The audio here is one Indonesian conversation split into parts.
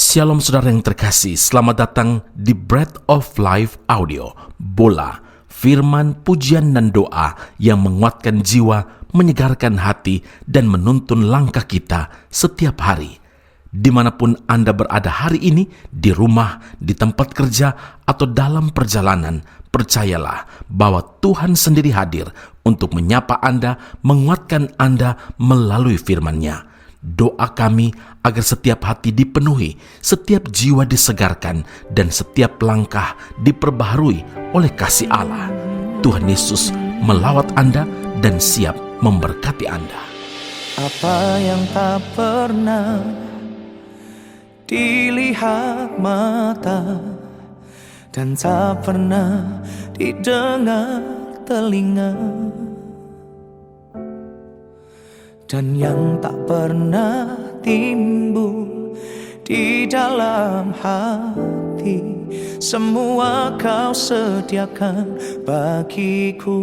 Shalom saudara yang terkasih, selamat datang di Bread of Life Audio, bola, firman, pujian dan doa yang menguatkan jiwa, menyegarkan hati, dan menuntun langkah kita setiap hari. Dimanapun Anda berada hari ini, di rumah, di tempat kerja, atau dalam perjalanan, percayalah bahwa Tuhan sendiri hadir untuk menyapa Anda, menguatkan Anda melalui firman-Nya. Doa kami agar setiap hati dipenuhi, setiap jiwa disegarkan, dan setiap langkah diperbaharui oleh kasih Allah. Tuhan Yesus melawat Anda dan siap memberkati Anda. Apa yang tak pernah dilihat mata dan tak pernah didengar telinga, dan yang tak pernah timbul di dalam hati, semua Kau sediakan bagiku.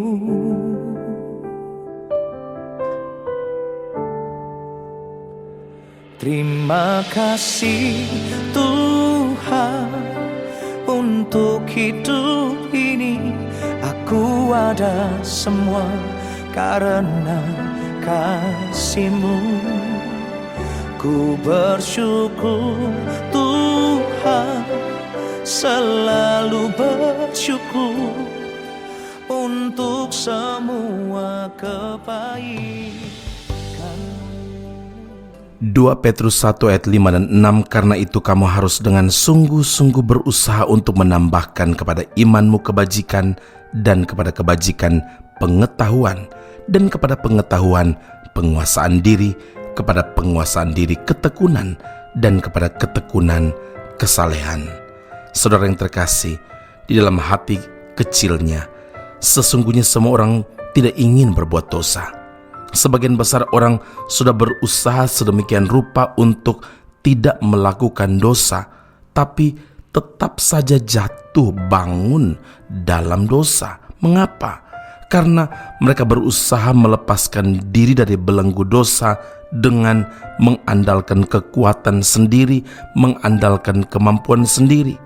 Terima kasih Tuhan untuk hidup ini. Aku ada semua karena kasih-Mu. Ku bersyukur Tuhan, selalu bersyukur untuk semua kebaikan. 2 Petrus 1 ayat 5 dan 6, karena itu kamu harus dengan sungguh-sungguh berusaha untuk menambahkan kepada imanmu kebajikan, dan kepada kebajikan pengetahuan, dan kepada pengetahuan penguasaan diri, kepada penguasaan diri ketekunan, dan kepada ketekunan kesalehan. Saudara yang terkasih, di dalam hati kecilnya, sesungguhnya semua orang tidak ingin berbuat dosa. Sebagian besar orang sudah berusaha sedemikian rupa untuk tidak melakukan dosa, tapi tetap saja jatuh bangun dalam dosa. Mengapa? Karena mereka berusaha melepaskan diri dari belenggu dosa dengan mengandalkan kekuatan sendiri, mengandalkan kemampuan sendiri.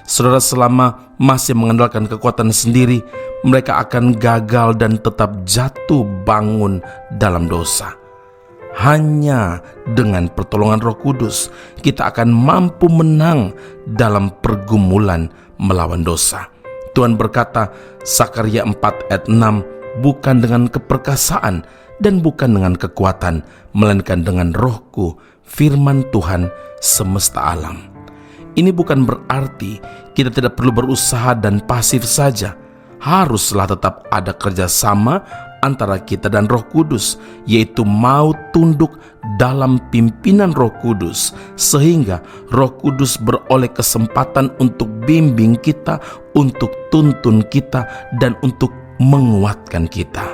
Saudara, selama masih mengandalkan kekuatan sendiri, mereka akan gagal dan tetap jatuh bangun dalam dosa. Hanya dengan pertolongan Roh Kudus, kita akan mampu menang dalam pergumulan melawan dosa. Tuhan berkata, Sakarya 4 ayat 6, bukan dengan keperkasaan dan bukan dengan kekuatan, melainkan dengan Roh-Ku, firman Tuhan semesta alam. Ini bukan berarti kita tidak perlu berusaha dan pasif saja. Haruslah tetap ada kerjasama antara kita dan Roh Kudus, yaitu mau tunduk dalam pimpinan Roh Kudus, sehingga Roh Kudus beroleh kesempatan untuk bimbing kita, untuk tuntun kita, dan untuk menguatkan kita.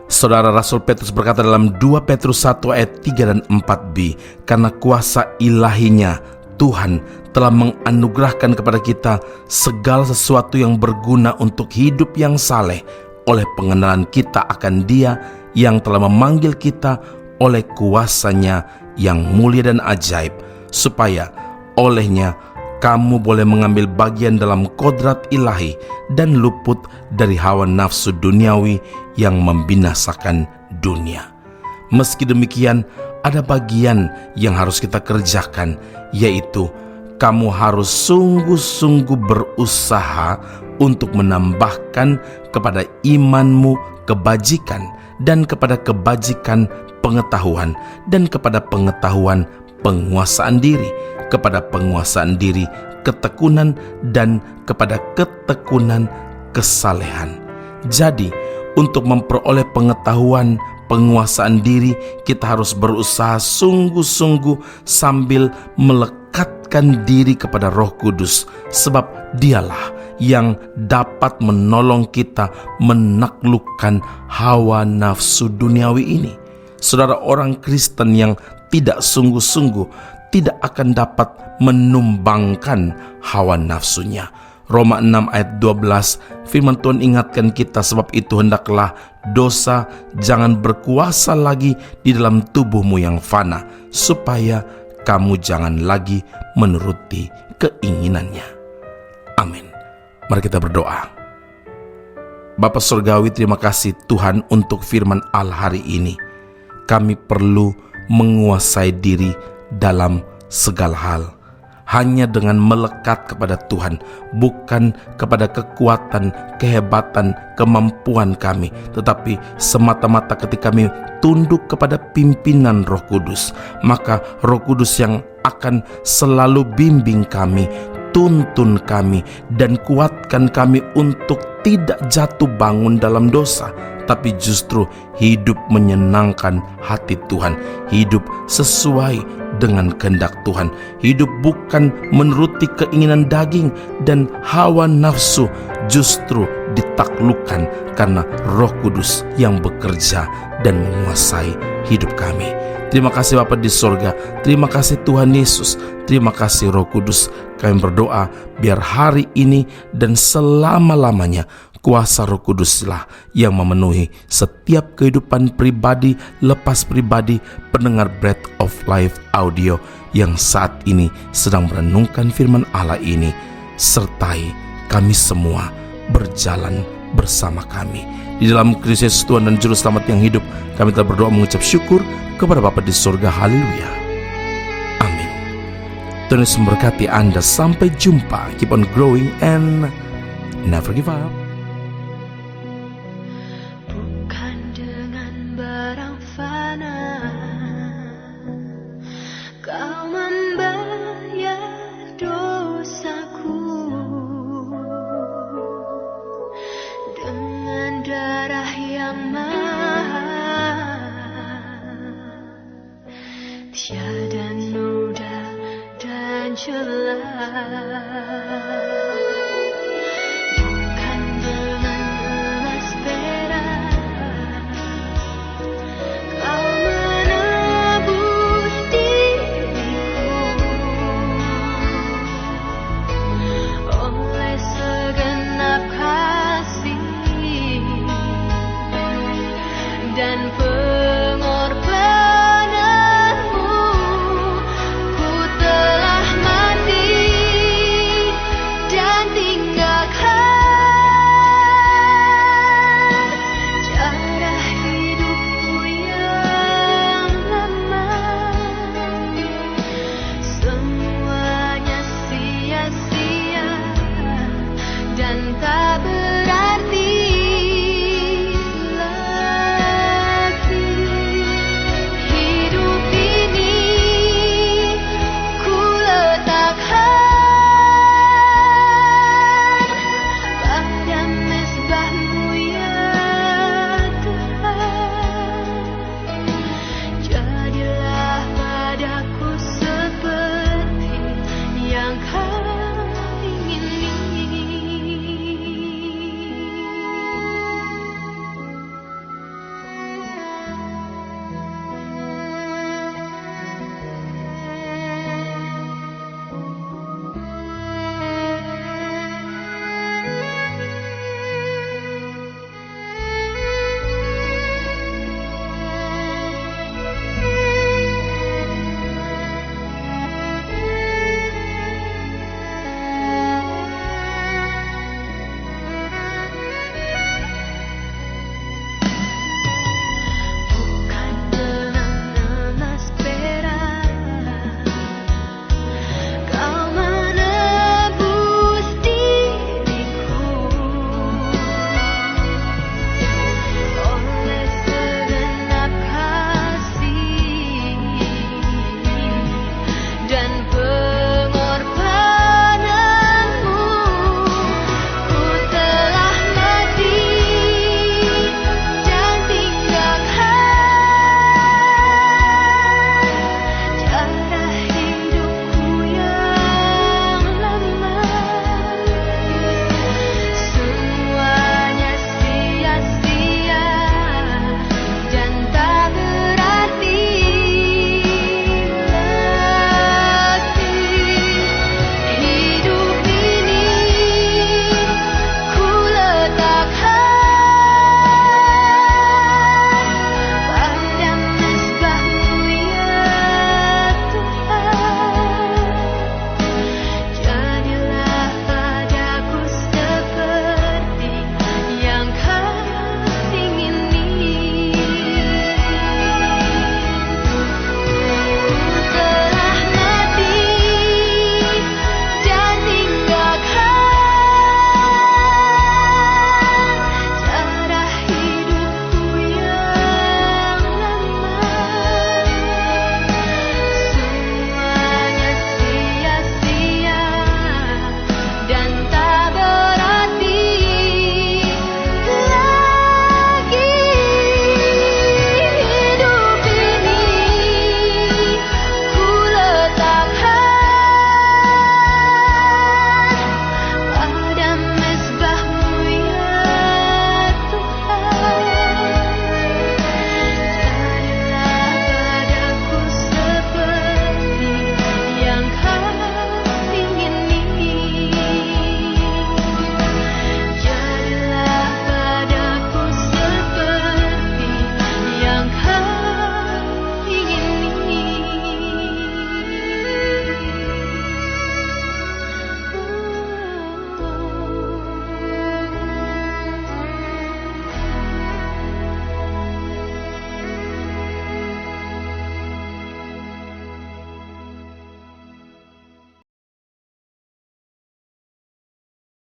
Saudara, Rasul Petrus berkata dalam 2 Petrus 1 ayat 3 dan 4b, karena kuasa ilahinya Tuhan telah menganugerahkan kepada kita segala sesuatu yang berguna untuk hidup yang saleh oleh pengenalan kita akan Dia yang telah memanggil kita oleh kuasa-Nya yang mulia dan ajaib, supaya olehnya kamu boleh mengambil bagian dalam kodrat ilahi dan luput dari hawa nafsu duniawi yang membinasakan dunia. Meski demikian, ada bagian yang harus kita kerjakan, yaitu kamu harus sungguh-sungguh berusaha untuk menambahkan kepada imanmu kebajikan, dan kepada kebajikan pengetahuan, dan kepada pengetahuan penguasaan diri, kepada penguasaan diri ketekunan, dan kepada ketekunan kesalehan. Jadi, untuk memperoleh pengetahuan penguasaan diri, kita harus berusaha sungguh-sungguh sambil melekatkan diri kepada Roh Kudus, sebab Dialah yang dapat menolong kita menaklukkan hawa nafsu duniawi ini. Saudara, orang Kristen yang tidak sungguh-sungguh tidak akan dapat menumbangkan hawa nafsunya. Roma 6 ayat 12, firman Tuhan ingatkan kita, sebab itu hendaklah dosa jangan berkuasa lagi di dalam tubuhmu yang fana, supaya kamu jangan lagi menuruti keinginannya. Amin. Mari kita berdoa. Bapa Surgawi, terima kasih Tuhan untuk firman Allah hari ini. Kami perlu menguasai diri dalam segala hal. Hanya dengan melekat kepada Tuhan, bukan kepada kekuatan, kehebatan, kemampuan kami, tetapi semata-mata ketika kami tunduk kepada pimpinan Roh Kudus, maka Roh Kudus yang akan selalu bimbing kami, tuntun kami, dan kuatkan kami untuk tidak jatuh bangun dalam dosa, tapi justru hidup menyenangkan hati Tuhan, hidup sesuai dengan kehendak Tuhan, hidup bukan menuruti keinginan daging dan hawa nafsu, justru ditaklukkan karena Roh Kudus yang bekerja dan menguasai hidup kami. Terima kasih Bapa di sorga, terima kasih Tuhan Yesus, terima kasih Roh Kudus. Kami berdoa biar hari ini dan selama-lamanya kuasa Roh Kuduslah yang memenuhi setiap kehidupan pribadi lepas pribadi pendengar Bread of Life audio yang saat ini sedang merenungkan firman Allah ini. Sertai kami semua berjalan bersama kami. Di dalam Kristus Yesus Tuhan dan Juru Selamat yang hidup, kami telah berdoa mengucap syukur kepada Bapa di surga. Haleluya. Amin. Tuhan Yesus memberkati Anda. Sampai jumpa. Keep on growing and never give up. Bukan dengan barang fana Kau membayar dosaku, dengan darah yang mahal, tiada noda dan celah.